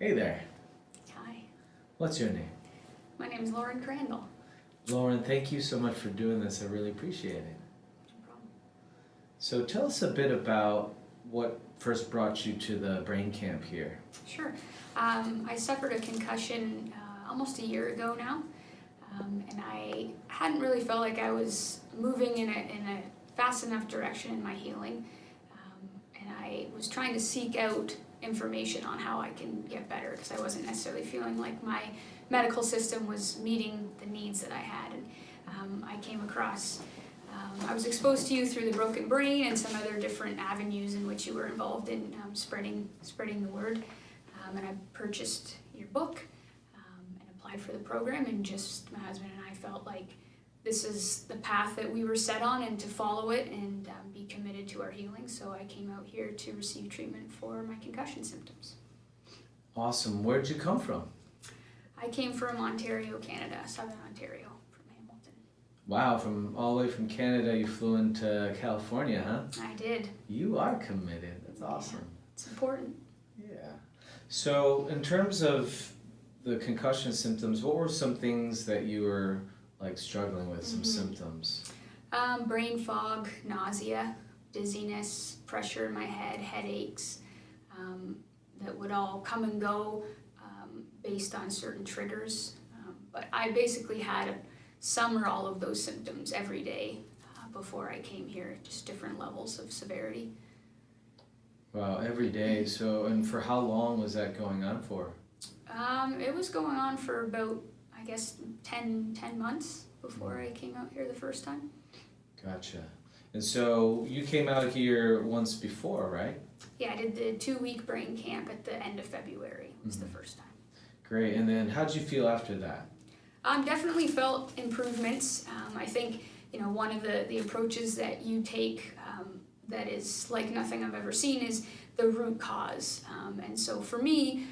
Hey there. Hi. What's your name? My name is Lauren Crandall. Lauren, thank you so much for doing this. I really appreciate it. No problem. So tell us a bit about what first brought you to the BrainCAMP here. Sure. I suffered a concussion almost a year ago now, and I hadn't really felt like I was moving in a fast enough direction in my healing, and I was trying to seek out information on how I can get better because I wasn't necessarily feeling like my medical system was meeting the needs that I had. And I came across, I was exposed to you through the Broken Brain and some other different avenues in which you were involved in spreading the word. And I purchased your book and applied for the program, and just my husband and I felt like this is the path that we were set on and to follow it and be committed to our healing. So I came out here to receive treatment for my concussion symptoms. Awesome. Where did you come from? I came from Ontario, Canada, Southern Ontario, from Hamilton. Wow, from all the way from Canada, you flew into California, huh? I did. You are committed. That's awesome. Yeah, it's important. Yeah. So in terms of the concussion symptoms, what were some things that you were like struggling with, some symptoms? Brain fog, nausea, dizziness, pressure in my head, headaches, that would all come and go based on certain triggers. But I basically had some or all of those symptoms every day before I came here, just different levels of severity. Wow, every day. So, and for how long was that going on for? It was going on for about, I guess, 10 months before I came out here the first time. Gotcha. And so you came out here once before, right? Yeah, I did the 2-week BrainCAMP at the end of February. It was the first time. Great. And then how'd you feel after that? Definitely felt improvements. I think, one of the approaches that you take that is like nothing I've ever seen is the root cause. And so for me,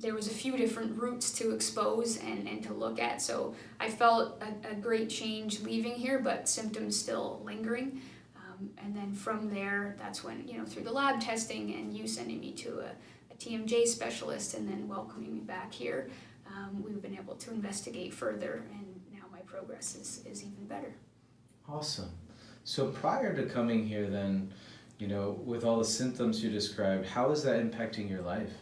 there was a few different roots to expose and to look at. So I felt a great change leaving here, but symptoms still lingering. And then from there, that's when, through the lab testing and you sending me to a TMJ specialist and then welcoming me back here, we've been able to investigate further, and now my progress is even better. Awesome. So prior to coming here then, with all the symptoms you described, how is that impacting your life?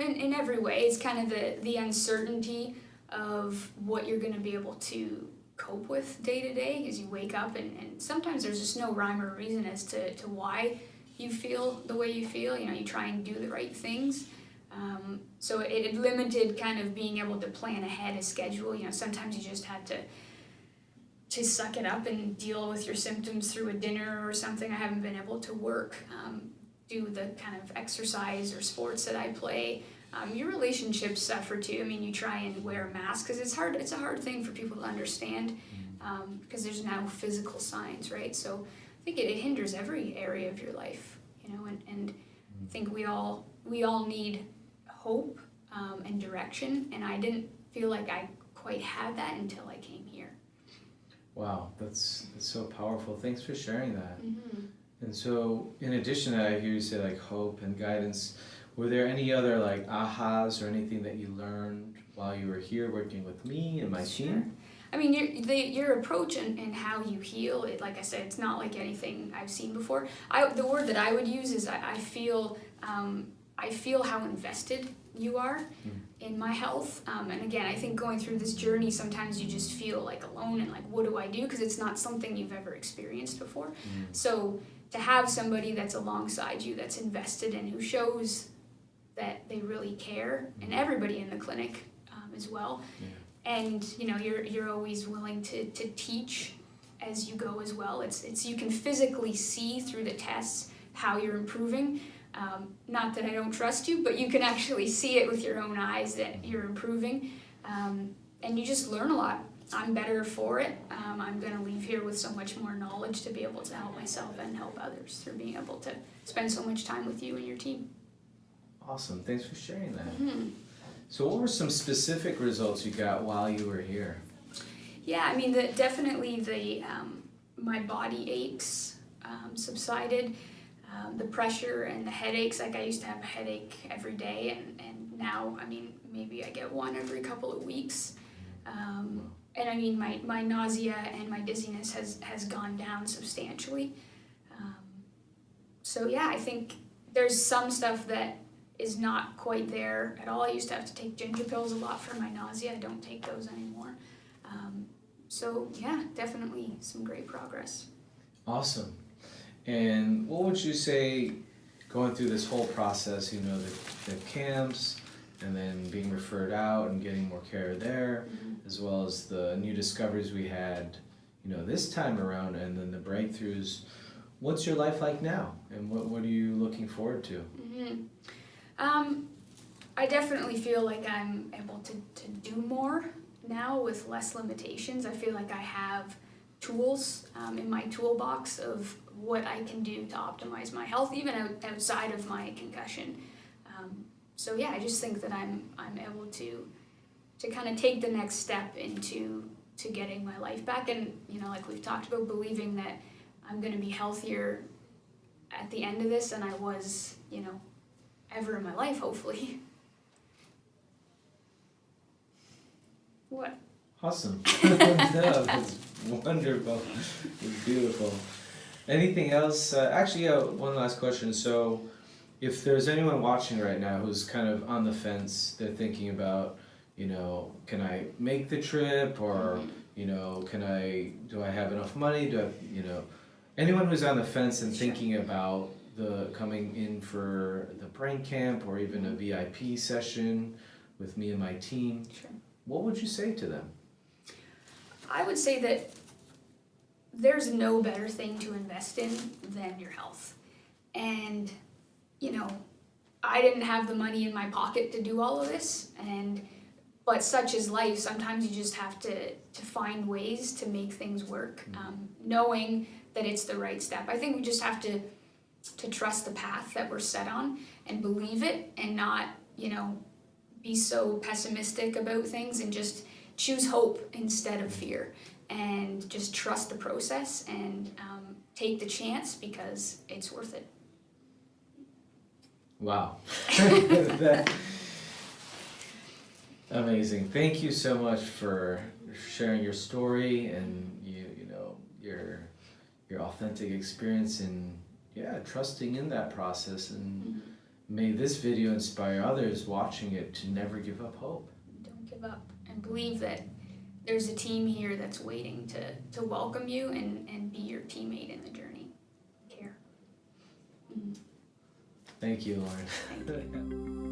In every way. It's kind of the uncertainty of what you're going to be able to cope with day to day as you wake up, and sometimes there's just no rhyme or reason as to why you feel the way you feel. You try and do the right things. So it limited kind of being able to plan ahead a schedule. Sometimes you just had to suck it up and deal with your symptoms through a dinner or something. I haven't been able to work, do the kind of exercise or sports that I play. Your relationships suffer too. You try and wear a mask because it's hard. It's a hard thing for people to understand because there's no physical signs, right? So I think it hinders every area of your life, and I think we all need hope and direction, and I didn't feel like I quite had that until I came here. Wow, that's so powerful. Thanks for sharing that. Mm-hmm. And so, in addition to that, I hear you say like hope and guidance. Were there any other like ahas or anything that you learned while you were here working with me and my team? Your approach and how you heal, like I said, it's not like anything I've seen before. The word that I would use is I feel how invested you are in my health. And again, I think going through this journey, sometimes you just feel like alone and like, what do I do? Because it's not something you've ever experienced before. So to have somebody that's alongside you, that's invested and who shows that they really care, and everybody in the clinic as well. Yeah. And you're always willing to teach as you go as well. It's you can physically see through the tests how you're improving. Not that I don't trust you, but you can actually see it with your own eyes that you're improving, and you just learn a lot. I'm better for it. I'm going to leave here with so much more knowledge to be able to help myself and help others through being able to spend so much time with you and your team. Awesome. Thanks for sharing that. So what were some specific results you got while you were here? Yeah, definitely my body aches subsided. The pressure and the headaches, like I used to have a headache every day, and now, I mean, maybe I get one every couple of weeks. And I mean, my nausea and my dizziness has gone down substantially. So yeah, I think there's some stuff that is not quite there at all. I used to have to take ginger pills a lot for my nausea. I don't take those anymore. So yeah, definitely some great progress. Awesome. And what would you say, going through this whole process, you know, the camps, and then being referred out and getting more care there, as well as the new discoveries we had, you know, this time around, and then the breakthroughs. What's your life like now, and what are you looking forward to? I definitely feel like I'm able to do more now with less limitations. I feel like I have tools in my toolbox of what I can do to optimize my health, even outside of my concussion. So yeah, I just think that I'm able to kind of take the next step into getting my life back, and you know, like we've talked about, believing that I'm going to be healthier at the end of this than I was, you know, ever in my life, hopefully. What? Awesome. No, that's wonderful. It's beautiful. Anything else? Actually, yeah, one last question. So, if there's anyone watching right now who's kind of on the fence, they're thinking about, you know, can I make the trip, or, you know, do I have enough money? You know, anyone who's on the fence and thinking about coming in for the BrainCAMP or even a VIP session with me and my team, what would you say to them? I would say that there's no better thing to invest in than your health. And, you know, I didn't have the money in my pocket to do all of this, but such is life. Sometimes you just have to find ways to make things work, knowing that it's the right step. I think we just have to trust the path that we're set on and believe it, and not, you know, be so pessimistic about things, and just choose hope instead of fear, and just trust the process, and take the chance, because it's worth it. Wow. Amazing. Thank you so much for sharing your story and you know your authentic experience, and trusting in that process, and may this video inspire others watching it to never give up hope. Don't give up, and believe that there's a team here that's waiting to welcome you and be your teammate in the journey. Care. Thank you, Lauren. Thank you.